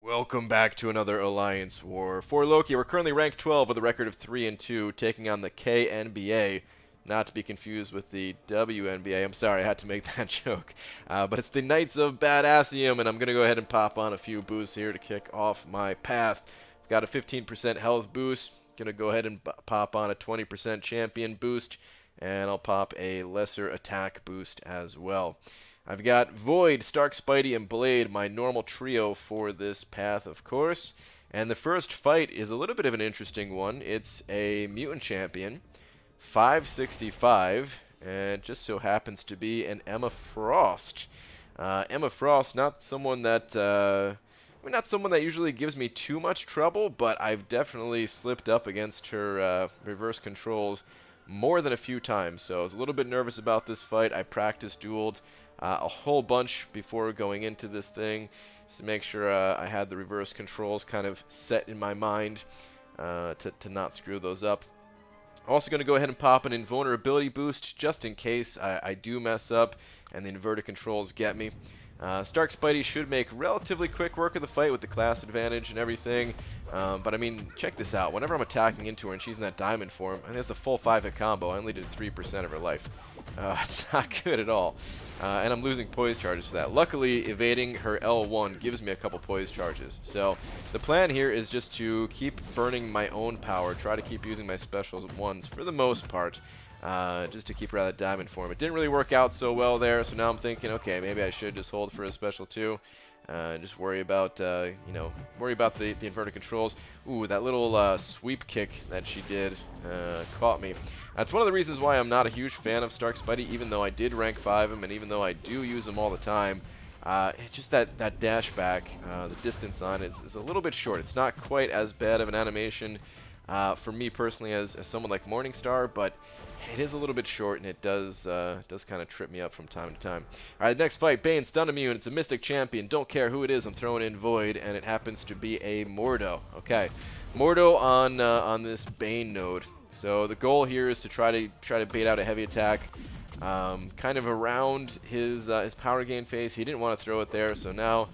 Welcome back to another Alliance War. For Loki, we're currently ranked 12 with a record of 3-2, taking on the KNBA, not to be confused with the WNBA. I'm sorry, I had to make that joke. But it's the Knights of Badassium, and I'm going to go ahead and pop on a few boosts here to kick off my path. I've got a 15% health boost. Going to go ahead and pop on a 20% champion boost, and I'll pop a lesser attack boost as well. I've got Void, Stark, Spidey, and Blade, my normal trio for this path, of course. And the first fight is a little bit of an interesting one. It's a mutant champion, 565, and just so happens to be an Emma Frost. Emma Frost, not someone that not someone that usually gives me too much trouble, but I've definitely slipped up against her reverse controls more than a few times. So I was a little bit nervous about this fight. I practiced dueled a whole bunch before going into this thing, just to make sure I had the reverse controls kind of set in my mind to not screw those up. Also going to go ahead and pop an invulnerability boost just in case I do mess up and the inverted controls get me. Stark Spidey should make relatively quick work of the fight with the class advantage and everything. But I mean, check this out. Whenever I'm attacking into her and she's in that diamond form, and it's a full 5-hit combo, I only did 3% of her life. It's not good at all. And I'm losing poise charges for that. Luckily, evading her L1 gives me a couple poise charges. So the plan here is just to keep burning my own power, try to keep using my specials once for the most part, just to keep her out of diamond form. It didn't really work out so well there, so now I'm thinking, okay, maybe I should just hold for a special too. And just worry about, worry about the inverted controls. Ooh, that little sweep kick that she did caught me. That's one of the reasons why I'm not a huge fan of Stark Spidey, even though I did rank 5 him, and even though I do use him all the time. Just that dash back, the distance on it is a little bit short. It's not quite as bad of an animation for me personally as someone like Morningstar, but it is a little bit short, and it does kind of trip me up from time to time. All right, next fight, Bane, stun immune. It's a Mystic champion. Don't care who it is. I'm throwing in Void, and it happens to be a Mordo. Okay, Mordo on this Bane node. So the goal here is to try to bait out a heavy attack, kind of around his power gain phase. He didn't want to throw it there, so now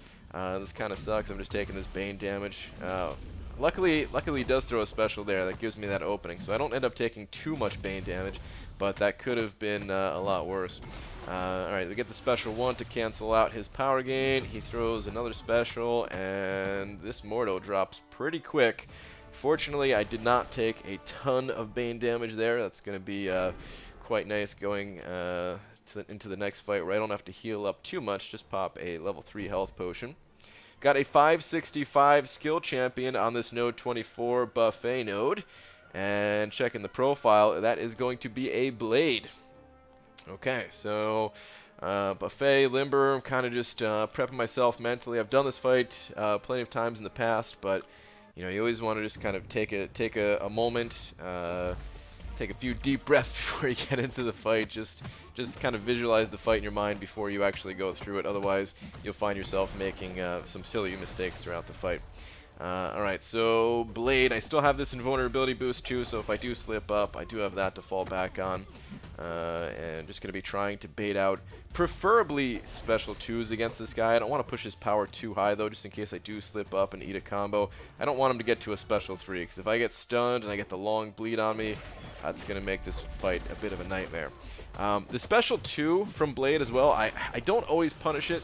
this kind of sucks. I'm just taking this Bane damage. Luckily he does throw a special there that gives me that opening, so I don't end up taking too much Bane damage, but that could have been a lot worse. Alright, we get the special 1 to cancel out his power gain. He throws another special, and this Mordo drops pretty quick. Fortunately, I did not take a ton of Bane damage there. That's going to be quite nice going into the next fight where I don't have to heal up too much, just pop a level 3 health potion. Got a 565 skill champion on this node 24 buffet node. And checking the profile, that is going to be a Blade. Okay, so buffet, limber, I'm kind of just prepping myself mentally. I've done this fight plenty of times in the past, but you know, you always want to just kind of take a moment, take a few deep breaths before you get into the fight. Just kind of visualize the fight in your mind before you actually go through it. Otherwise, you'll find yourself making some silly mistakes throughout the fight. Alright, so Blade, I still have this invulnerability boost too, so if I do slip up, I do have that to fall back on. And just going to be trying to bait out preferably special 2s against this guy. I don't want to push his power too high though, just in case I do slip up and eat a combo. I don't want him to get to a special 3, because if I get stunned and I get the long bleed on me, that's going to make this fight a bit of a nightmare. The special 2 from Blade as well, I don't always punish it.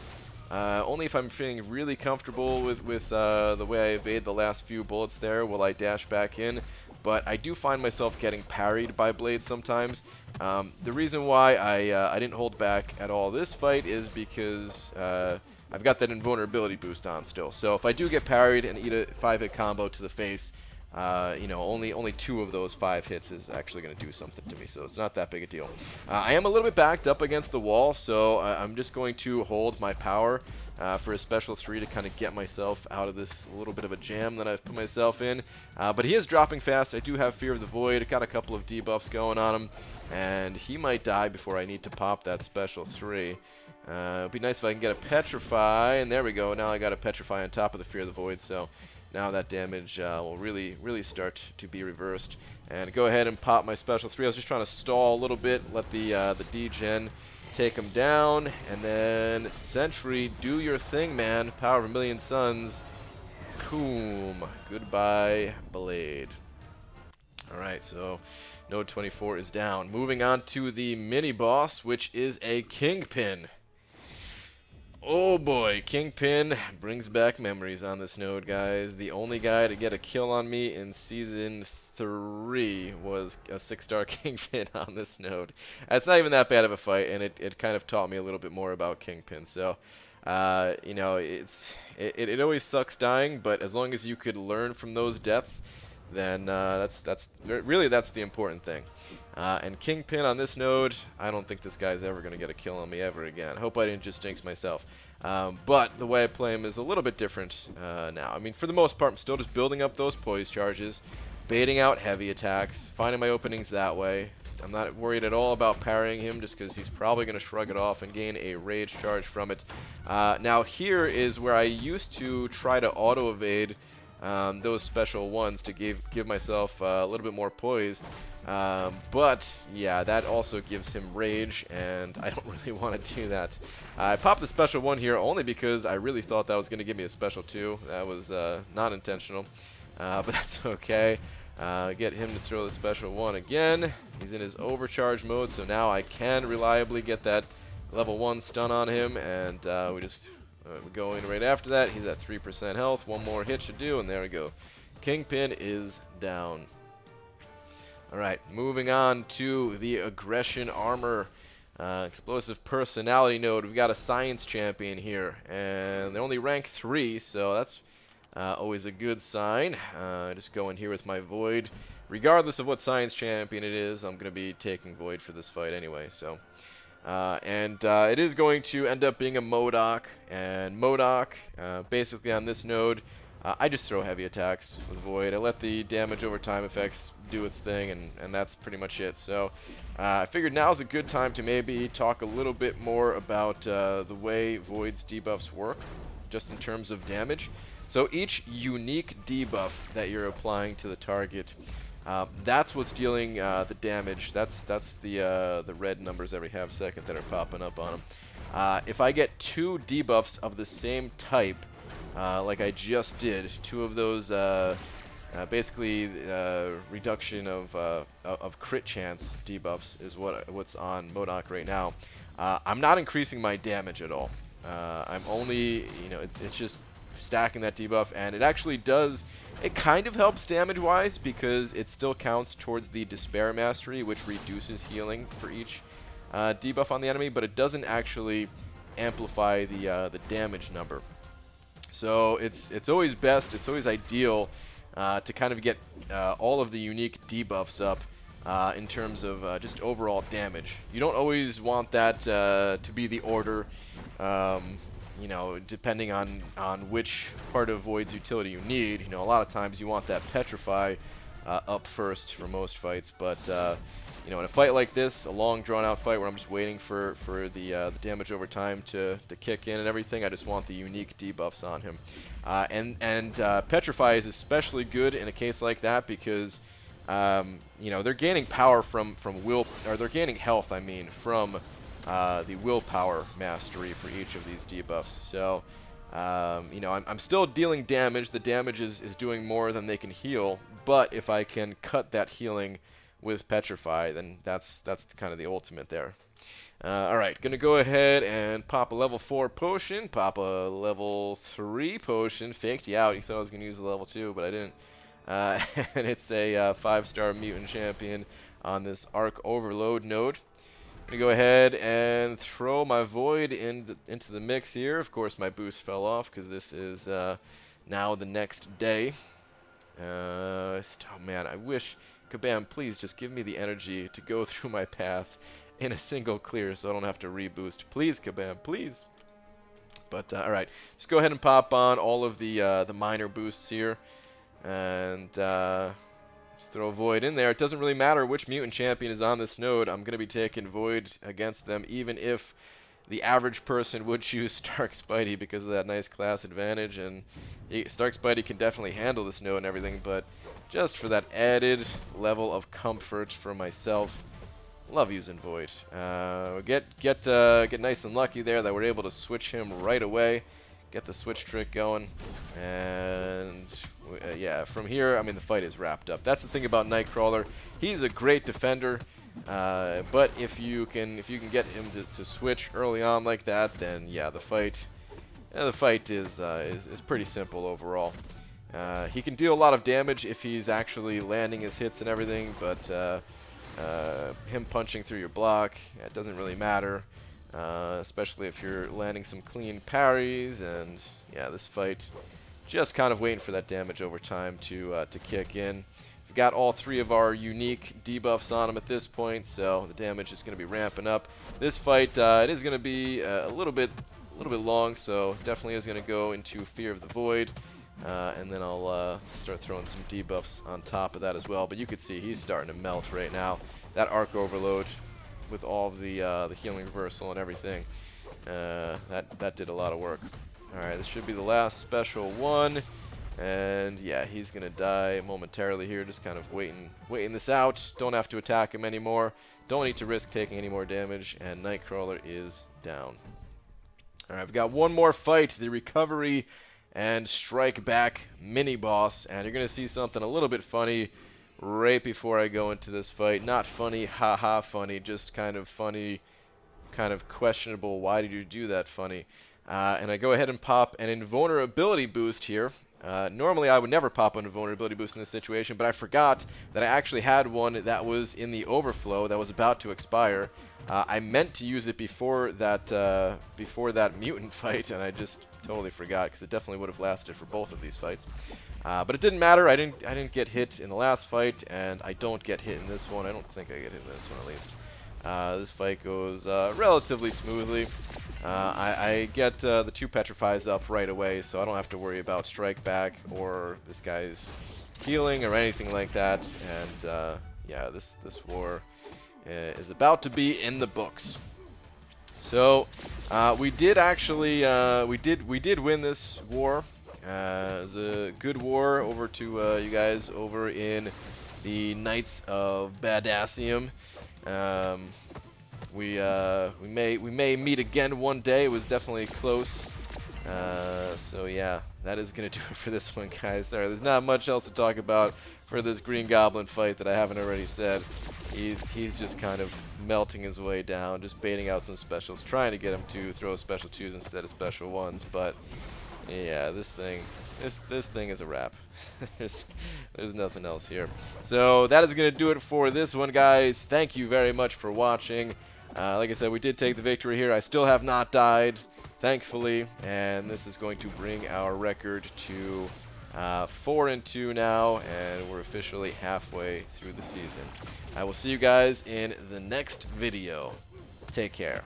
Only if I'm feeling really comfortable with the way I evade the last few bullets there will I dash back in. But I do find myself getting parried by Blade sometimes. The reason why I didn't hold back at all this fight is because I've got that invulnerability boost on still. So if I do get parried and eat a 5-hit combo to the face, only 2 of those 5 hits is actually going to do something to me, so it's not that big a deal. I am a little bit backed up against the wall, so I'm just going to hold my power for a special 3 to kind of get myself out of this little bit of a jam that I've put myself in. But he is dropping fast. I do have Fear of the Void. Got a couple of debuffs going on him, and he might die before I need to pop that special 3. It'd be nice if I can get a Petrify, and there we go. Now I got a Petrify on top of the Fear of the Void, so now that damage will really start to be reversed. And go ahead and pop my special 3. I was just trying to stall a little bit, let the degen take him down, and then Sentry, do your thing, man. Power of a Million Suns. Coom. Goodbye, Blade. Alright, so node 24 is down. Moving on to the mini-boss, which is a Kingpin. Oh boy, Kingpin brings back memories on this node, guys. The only guy to get a kill on me in Season 3 was a 6-star Kingpin on this node. It's not even that bad of a fight, and it kind of taught me a little bit more about Kingpin. So, you know, it always sucks dying, but as long as you could learn from those deaths, then that's the important thing. And Kingpin on this node, I don't think this guy's ever going to get a kill on me ever again. I hope I didn't just jinx myself. But the way I play him is a little bit different now. I mean, for the most part, I'm still just building up those poise charges, baiting out heavy attacks, finding my openings that way. I'm not worried at all about parrying him just because he's probably going to shrug it off and gain a rage charge from it. Now here is where I used to try to auto-evade those special ones to give myself a little bit more poise. But yeah, that also gives him rage, and I don't really want to do that. I popped the special one here only because I really thought that was going to give me a special 2. That was not intentional, but that's okay. Get him to throw the special 1 again. He's in his overcharge mode, so now I can reliably get that level 1 stun on him, and we just go in right after that. He's at 3% health. One more hit should do, and there we go. Kingpin is down. Alright, moving on to the aggression armor. Explosive personality node. We've got a science champion here, and they're only rank 3, so that's always a good sign. Just go in here with my Void. Regardless of what science champion it is, I'm going to be taking Void for this fight anyway. So, it is going to end up being a MODOK, and MODOK, basically on this node, I just throw heavy attacks with Void. I let the damage over time effects do its thing, and that's pretty much it. So I figured now's a good time to maybe talk a little bit more about the way Void's debuffs work, just in terms of damage. So each unique debuff that you're applying to the target, that's what's dealing the damage. That's the red numbers every half second that are popping up on them. If I get 2 debuffs of the same type, like I just did, 2 of those basically reduction of crit chance debuffs is what's on MODOK right now. I'm not increasing my damage at all. I'm only, you know, it's just stacking that debuff, and it actually does, it kind of helps damage-wise because it still counts towards the Despair Mastery, which reduces healing for each debuff on the enemy, but it doesn't actually amplify the damage number. So it's always best, it's always ideal to kind of get all of the unique debuffs up in terms of just overall damage. You don't always want that to be the order, you know, depending on which part of Void's utility you need. You know, a lot of times you want that Petrify up first for most fights, but you know, in a fight like this, a long drawn-out fight where I'm just waiting for the damage over time to kick in and everything, I just want the unique debuffs on him. And Petrify is especially good in a case like that because you know, they're gaining power from will, or they're gaining health, I mean, from the willpower mastery for each of these debuffs. So you know, I'm still dealing damage. The damage is doing more than they can heal, but if I can cut that healing with Petrify, then that's kind of the ultimate there. Alright, gonna go ahead and pop a level 4 potion, pop a level 3 potion, faked you out. You thought I was gonna use a level 2, but I didn't. And it's a 5-star mutant champion on this Arc Overload node. I'm gonna go ahead and throw my Void into the mix here. Of course, my boost fell off because this is now the next day. Oh man, I wish, Kabam, please just give me the energy to go through my path in a single clear so I don't have to reboost. Please, Kabam, please. But alright, just go ahead and pop on all of the minor boosts here. And just throw Void in there. It doesn't really matter which mutant champion is on this node. I'm going to be taking Void against them, even if the average person would choose Stark Spidey because of that nice class advantage. And Stark Spidey can definitely handle this node and everything, but just for that added level of comfort for myself, love using Void. Get nice and lucky there that we're able to switch him right away. get the switch trick going, and yeah, from here, I mean, the fight is wrapped up. That's the thing about Nightcrawler. He's a great defender, but if you can get him to switch early on like that, then yeah, the fight is pretty simple overall. He can deal a lot of damage if he's actually landing his hits and everything, but him punching through your block, it doesn't really matter. Especially if you're landing some clean parries, and yeah, this fight just kind of waiting for that damage over time to kick in. We've got all 3 of our unique debuffs on him at this point, so the damage is going to be ramping up. This fight it is going to be a little bit long, so definitely is going to go into Fear of the Void, and then I'll start throwing some debuffs on top of that as well. But you can see he's starting to melt right now. That arc overload with all of the healing reversal and everything. That did a lot of work. Alright, this should be the last special one. And yeah, he's going to die momentarily here. Just kind of waiting this out. Don't have to attack him anymore. Don't need to risk taking any more damage. And Nightcrawler is down. Alright, I've got one more fight. The Recovery and Strike Back mini-boss. And you're going to see something a little bit funny right before I go into this fight. Not funny, haha funny, just kind of funny, kind of questionable, why did you do that funny? And I go ahead and pop an invulnerability boost here. Normally I would never pop an invulnerability boost in this situation, but I forgot that I actually had one that was in the overflow that was about to expire. I meant to use it before that mutant fight, and I just totally forgot, because it definitely would have lasted for both of these fights. But it didn't matter. I didn't get hit in the last fight, and I don't get hit in this one. I don't think I get hit in this one, at least. This fight goes relatively smoothly. I get the 2 petrifies up right away, so I don't have to worry about Strike Back or this guy's healing or anything like that. And yeah, this war is about to be in the books. So we did actually we did win this war. It was a good war over to you guys over in the Knights of Badassium. We may meet again one day. It was definitely close. So yeah, that is gonna do it for this one, guys. Sorry, there's not much else to talk about for this Green Goblin fight that I haven't already said. He's just kind of melting his way down, just baiting out some specials, trying to get him to throw special 2s instead of special 1s, but yeah, this thing is a wrap. there's nothing else here. So that is going to do it for this one, guys. Thank you very much for watching. Like I said, we did take the victory here. I still have not died, thankfully, and this is going to bring our record to 4-2 now, and we're officially halfway through the season. I will see you guys in the next video. Take care.